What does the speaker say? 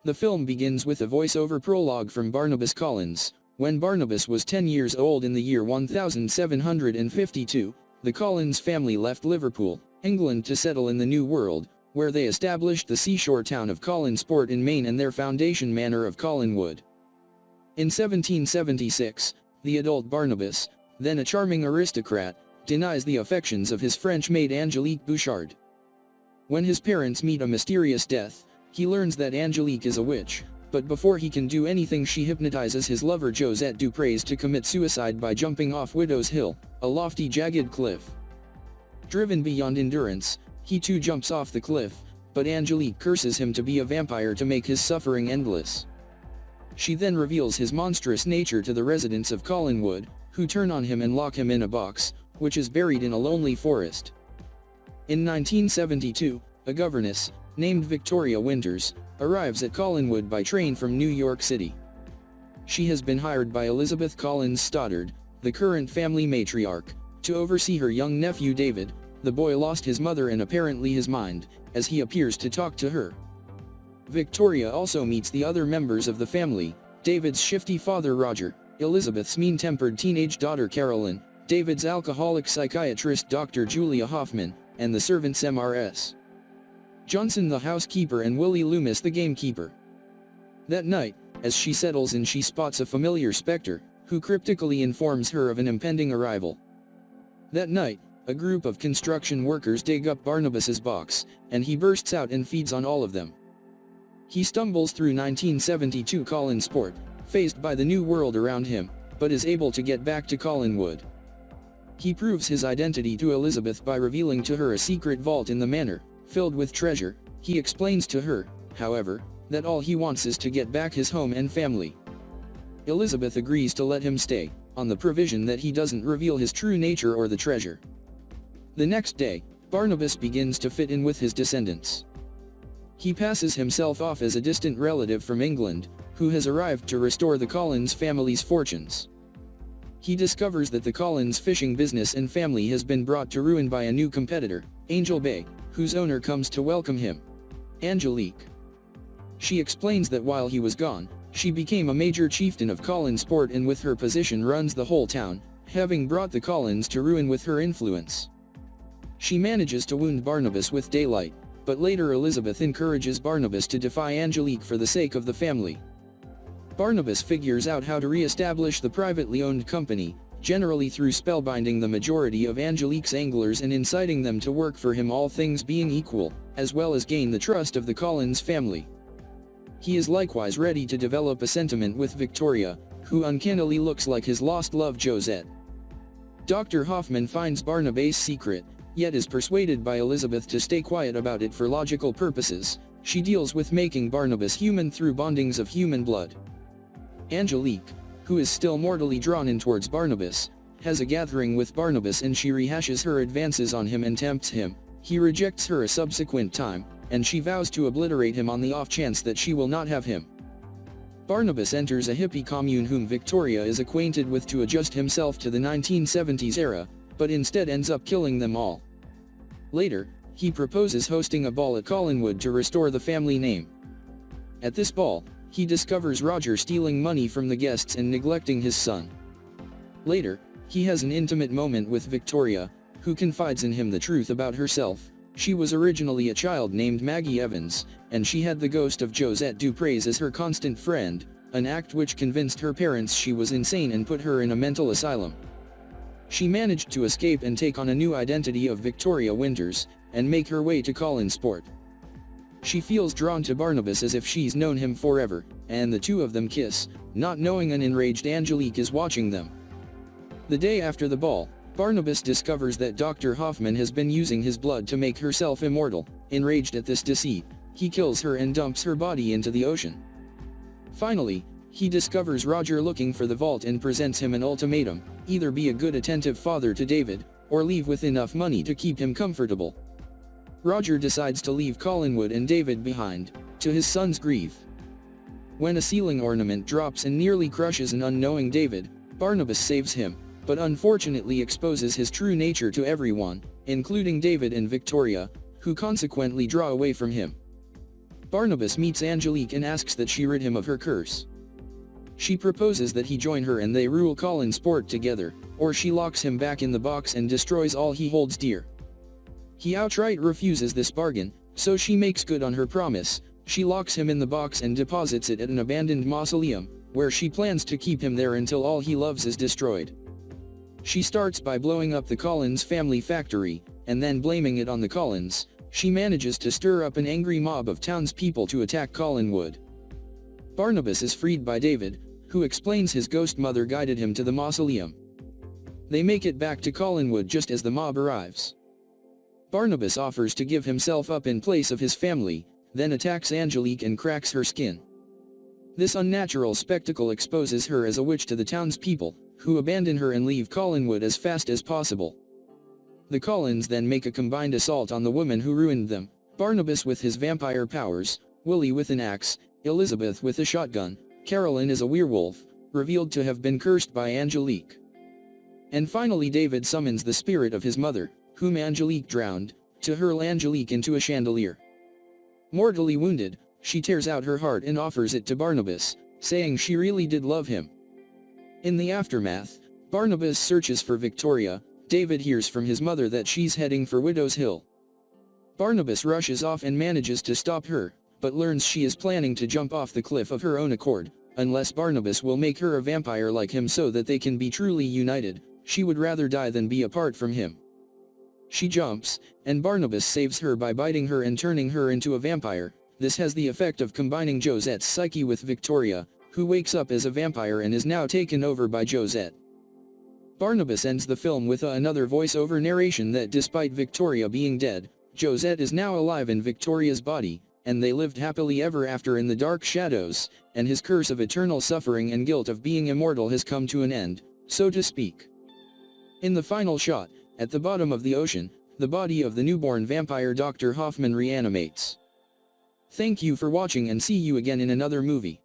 The film begins with a voice-over prologue from Barnabas Collins. When Barnabas was 10 years old in the year 1752, the Collins family left Liverpool, England to settle in the New World, where they established the seashore town of Collinsport in Maine and their foundation manor of Collinwood. In 1776, the adult Barnabas, then a charming aristocrat, denies the affections of his French maid Angelique Bouchard. When his parents meet a mysterious death, he learns that Angelique is a witch, but before he can do anything she hypnotizes his lover Josette Duprez to commit suicide by jumping off Widow's Hill, a lofty jagged cliff. Driven beyond endurance, he too jumps off the cliff, but Angelique curses him to be a vampire to make his suffering endless. She then reveals his monstrous nature to the residents of Collinwood, who turn on him and lock him in a box, which is buried in a lonely forest. In 1972, a governess, named Victoria Winters, arrives at Collinwood by train from New York City. She has been hired by Elizabeth Collins Stoddard, the current family matriarch, to oversee her young nephew David. The boy lost his mother and apparently his mind, as he appears to talk to her. Victoria also meets the other members of the family: David's shifty father Roger, Elizabeth's mean-tempered teenage daughter Carolyn, David's alcoholic psychiatrist Dr. Julia Hoffman, and the servants Mrs. Johnson the housekeeper and Willie Loomis the gamekeeper. That night, as she settles in, she spots a familiar specter, who cryptically informs her of an impending arrival. That night, a group of construction workers dig up Barnabas's box, and he bursts out and feeds on all of them. He stumbles through 1972 Collinsport, faced by the new world around him, but is able to get back to Collinwood. He proves his identity to Elizabeth by revealing to her a secret vault in the manor, filled with treasure. He explains to her, however, that all he wants is to get back his home and family. Elizabeth agrees to let him stay, on the provision that he doesn't reveal his true nature or the treasure. The next day, Barnabas begins to fit in with his descendants. He passes himself off as a distant relative from England, who has arrived to restore the Collins family's fortunes. He discovers that the Collins fishing business and family has been brought to ruin by a new competitor, Angel Bay, whose owner comes to welcome him: Angelique. She explains that while he was gone, she became a major chieftain of Collinsport and with her position runs the whole town, having brought the Collins to ruin with her influence. She manages to wound Barnabas with daylight, but later Elizabeth encourages Barnabas to defy Angelique for the sake of the family. Barnabas figures out how to re-establish the privately owned company, generally through spellbinding the majority of Angelique's anglers and inciting them to work for him, all things being equal, as well as gain the trust of the Collins family. He is likewise ready to develop a sentiment with Victoria, who uncannily looks like his lost love Josette. Dr. Hoffman finds Barnabas' secret, yet is persuaded by Elizabeth to stay quiet about it for logical purposes. She deals with making Barnabas human through bondings of human blood. Angelique, who is still mortally drawn in towards Barnabas, has a gathering with Barnabas and she rehashes her advances on him and tempts him. He rejects her a subsequent time, and she vows to obliterate him on the off chance that she will not have him. Barnabas enters a hippie commune whom Victoria is acquainted with to adjust himself to the 1970s era, but instead ends up killing them all. Later, he proposes hosting a ball at Collinwood to restore the family name. At this ball, he discovers Roger stealing money from the guests and neglecting his son. Later, he has an intimate moment with Victoria, who confides in him the truth about herself. She was originally a child named Maggie Evans, and she had the ghost of Josette Duprez as her constant friend, an act which convinced her parents she was insane and put her in a mental asylum. She managed to escape and take on a new identity of Victoria Winters, and make her way to Collinsport. She feels drawn to Barnabas as if she's known him forever, and the two of them kiss, not knowing an enraged Angelique is watching them. The day after the ball, Barnabas discovers that Dr. Hoffman has been using his blood to make herself immortal. Enraged at this deceit, he kills her and dumps her body into the ocean. Finally, he discovers Roger looking for the vault and presents him an ultimatum: either be a good attentive father to David, or leave with enough money to keep him comfortable. Roger decides to leave Collinwood and David behind, to his son's grief. When a ceiling ornament drops and nearly crushes an unknowing David, Barnabas saves him, but unfortunately exposes his true nature to everyone, including David and Victoria, who consequently draw away from him. Barnabas meets Angelique and asks that she rid him of her curse. She proposes that he join her and they rule Collinsport together, or she locks him back in the box and destroys all he holds dear. He outright refuses this bargain, so she makes good on her promise. She locks him in the box and deposits it at an abandoned mausoleum, where she plans to keep him there until all he loves is destroyed. She starts by blowing up the Collins family factory, and then blaming it on the Collins. She manages to stir up an angry mob of townspeople to attack Collinwood. Barnabas is freed by David, who explains his ghost mother guided him to the mausoleum. They make it back to Collinwood just as the mob arrives. Barnabas offers to give himself up in place of his family, then attacks Angelique and cracks her skin. This unnatural spectacle exposes her as a witch to the townspeople, who abandon her and leave Collinwood as fast as possible. The Collins then make a combined assault on the woman who ruined them, Barnabas with his vampire powers, Willie with an axe, Elizabeth with a shotgun, Carolyn is a werewolf, revealed to have been cursed by Angelique. And finally David summons the spirit of his mother, whom Angelique drowned, to hurl Angelique into a chandelier. Mortally wounded, she tears out her heart and offers it to Barnabas, saying she really did love him. In the aftermath, Barnabas searches for Victoria. David hears from his mother that she's heading for Widow's Hill. Barnabas rushes off and manages to stop her, but learns she is planning to jump off the cliff of her own accord, unless Barnabas will make her a vampire like him so that they can be truly united. She would rather die than be apart from him. She jumps, and Barnabas saves her by biting her and turning her into a vampire. This has the effect of combining Josette's psyche with Victoria, who wakes up as a vampire and is now taken over by Josette. Barnabas ends the film with another voice-over narration that despite Victoria being dead, Josette is now alive in Victoria's body, and they lived happily ever after in the dark shadows, and his curse of eternal suffering and guilt of being immortal has come to an end, so to speak. In the final shot, at the bottom of the ocean, the body of the newborn vampire Dr. Hoffman reanimates. Thank you for watching and see you again in another movie.